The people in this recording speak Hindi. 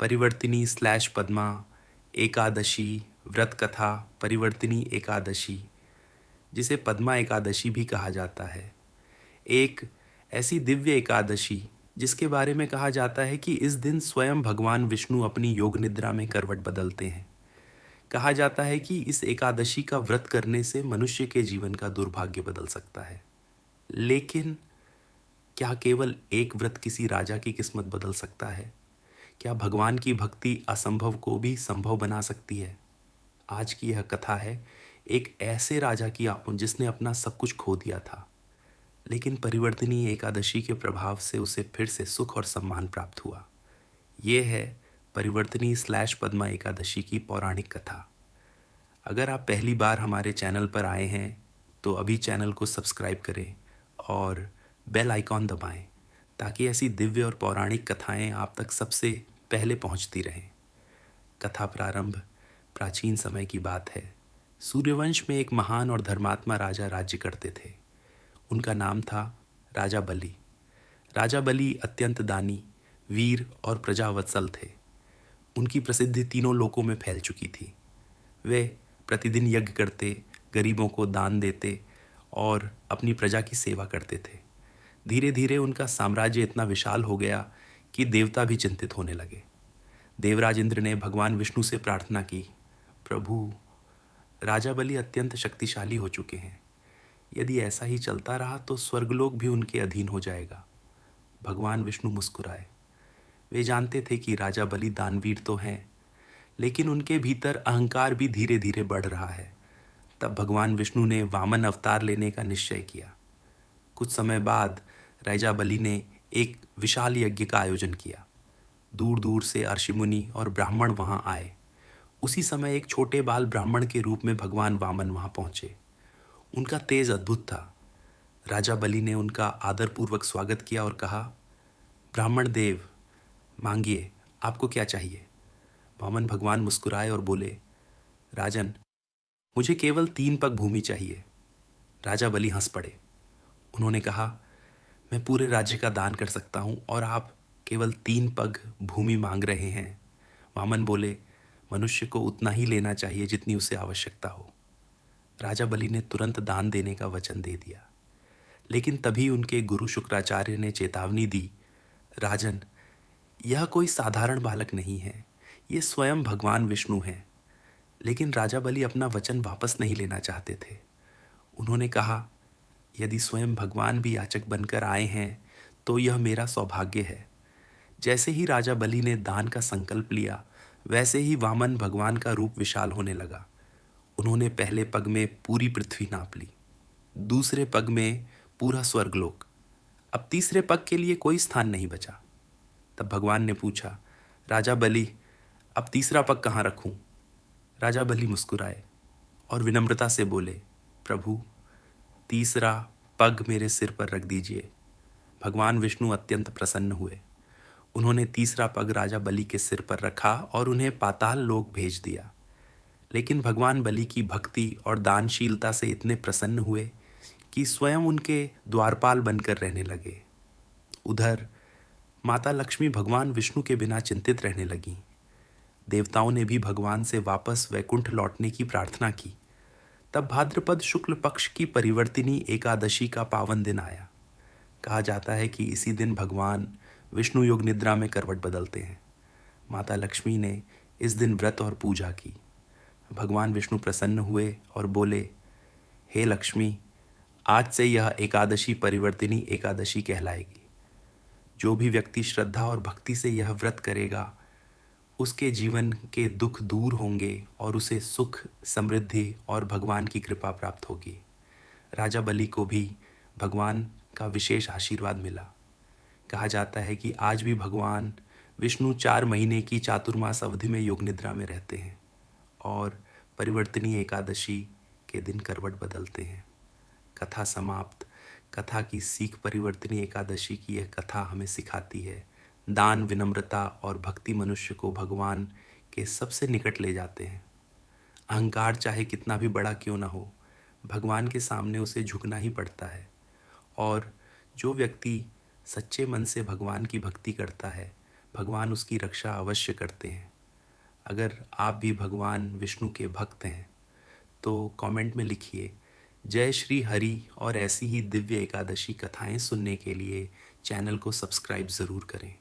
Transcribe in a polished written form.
परिवर्तिनी स्लैश पद्मा एकादशी व्रत कथा परिवर्तिनी एकादशी, जिसे पद्मा एकादशी भी कहा जाता है, एक ऐसी दिव्य एकादशी जिसके बारे में कहा जाता है कि इस दिन स्वयं भगवान विष्णु अपनी योग निद्रा में करवट बदलते हैं। कहा जाता है कि इस एकादशी का व्रत करने से मनुष्य के जीवन का दुर्भाग्य बदल सकता है। लेकिन क्या केवल एक व्रत किसी राजा की किस्मत बदल सकता है? क्या भगवान की भक्ति असंभव को भी संभव बना सकती है? आज की यह कथा है एक ऐसे राजा की जिसने अपना सब कुछ खो दिया था, लेकिन परिवर्तनीय एकादशी के प्रभाव से उसे फिर से सुख और सम्मान प्राप्त हुआ। ये है परिवर्तनीय स्लैश पद्मा एकादशी की पौराणिक कथा। अगर आप पहली बार हमारे चैनल पर आए हैं तो अभी चैनल को सब्सक्राइब करें और बेल आइकॉन दबाएं ताकि ऐसी दिव्य और पौराणिक कथाएं आप तक सबसे पहले पहुंचती रहें। कथा प्रारंभ प्राचीन समय की बात है। सूर्यवंश में एक महान और धर्मात्मा राजा राज्य करते थे। उनका नाम था राजा बलि। राजा बलि अत्यंत दानी, वीर और प्रजावत्सल थे। उनकी प्रसिद्धि तीनों लोकों में फैल चुकी थी। वे प्रतिदिन यज्ञ करते, गरीबों को दान देते और अपनी प्रजा की सेवा करते थे। धीरे धीरे उनका साम्राज्य इतना विशाल हो गया कि देवता भी चिंतित होने लगे। देवराज इंद्र ने भगवान विष्णु से प्रार्थना की, प्रभु, राजा बलि अत्यंत शक्तिशाली हो चुके हैं। यदि ऐसा ही चलता रहा तो स्वर्गलोक भी उनके अधीन हो जाएगा। भगवान विष्णु मुस्कुराए। वे जानते थे कि राजा बलि दानवीर तो हैं, लेकिन उनके भीतर अहंकार भी धीरे धीरे बढ़ रहा है। तब भगवान विष्णु ने वामन अवतार लेने का निश्चय किया। कुछ समय बाद राजा बलि ने एक विशाल यज्ञ का आयोजन किया। दूर दूर से ऋषि मुनि और ब्राह्मण वहां आए। उसी समय एक छोटे बाल ब्राह्मण के रूप में भगवान वामन वहां पहुंचे। उनका तेज अद्भुत था। राजा बलि ने उनका आदरपूर्वक स्वागत किया और कहा, ब्राह्मण देव, मांगिए, आपको क्या चाहिए? वामन भगवान मुस्कुराए और बोले, राजन, मुझे केवल 3 पग भूमि चाहिए। राजा बलि हंस पड़े। उन्होंने कहा, मैं पूरे राज्य का दान कर सकता हूं और आप केवल 3 पग भूमि मांग रहे हैं। वामन बोले, मनुष्य को उतना ही लेना चाहिए जितनी उसे आवश्यकता हो। राजा बलि ने तुरंत दान देने का वचन दे दिया। लेकिन तभी उनके गुरु शुक्राचार्य ने चेतावनी दी, राजन, यह कोई साधारण बालक नहीं है, ये स्वयं भगवान विष्णु हैं। लेकिन राजा बलि अपना वचन वापस नहीं लेना चाहते थे। उन्होंने कहा, यदि स्वयं भगवान भी याचक बनकर आए हैं तो यह मेरा सौभाग्य है। जैसे ही राजा बलि ने दान का संकल्प लिया, वैसे ही वामन भगवान का रूप विशाल होने लगा। उन्होंने पहले पग में पूरी पृथ्वी नाप ली, दूसरे पग में पूरा स्वर्गलोक। अब तीसरे पग के लिए कोई स्थान नहीं बचा। तब भगवान ने पूछा, राजा बलि, अब तीसरा पग कहाँ रखूं? राजा बलि मुस्कुराए और विनम्रता से बोले, प्रभु, तीसरा पग मेरे सिर पर रख दीजिए। भगवान विष्णु अत्यंत प्रसन्न हुए। उन्होंने तीसरा पग राजा बलि के सिर पर रखा और उन्हें पाताल लोक भेज दिया। लेकिन भगवान बलि की भक्ति और दानशीलता से इतने प्रसन्न हुए कि स्वयं उनके द्वारपाल बनकर रहने लगे। उधर माता लक्ष्मी भगवान विष्णु के बिना चिंतित रहने लगीं। देवताओं ने भी भगवान से वापस वैकुंठ लौटने की प्रार्थना की। तब भाद्रपद शुक्ल पक्ष की परिवर्तिनी एकादशी का पावन दिन आया। कहा जाता है कि इसी दिन भगवान विष्णु योग निद्रा में करवट बदलते हैं। माता लक्ष्मी ने इस दिन व्रत और पूजा की। भगवान विष्णु प्रसन्न हुए और बोले, हे लक्ष्मी, आज से यह एकादशी परिवर्तिनी एकादशी कहलाएगी। जो भी व्यक्ति श्रद्धा और भक्ति से यह व्रत करेगा, उसके जीवन के दुख दूर होंगे और उसे सुख, समृद्धि और भगवान की कृपा प्राप्त होगी। राजा बलि को भी भगवान का विशेष आशीर्वाद मिला। कहा जाता है कि आज भी भगवान विष्णु 4 महीने की चातुर्मास अवधि में योग निद्रा में रहते हैं और परिवर्तनीय एकादशी के दिन करवट बदलते हैं। कथा समाप्त। कथा की सीख परिवर्तनीय एकादशी की यह कथा हमें सिखाती है, दान, विनम्रता और भक्ति मनुष्य को भगवान के सबसे निकट ले जाते हैं। अहंकार चाहे कितना भी बड़ा क्यों ना हो, भगवान के सामने उसे झुकना ही पड़ता है। और जो व्यक्ति सच्चे मन से भगवान की भक्ति करता है, भगवान उसकी रक्षा अवश्य करते हैं। अगर आप भी भगवान विष्णु के भक्त हैं तो कमेंट में लिखिए जय श्री हरि, और ऐसी ही दिव्य एकादशी कथाएं सुनने के लिए चैनल को सब्सक्राइब ज़रूर करें।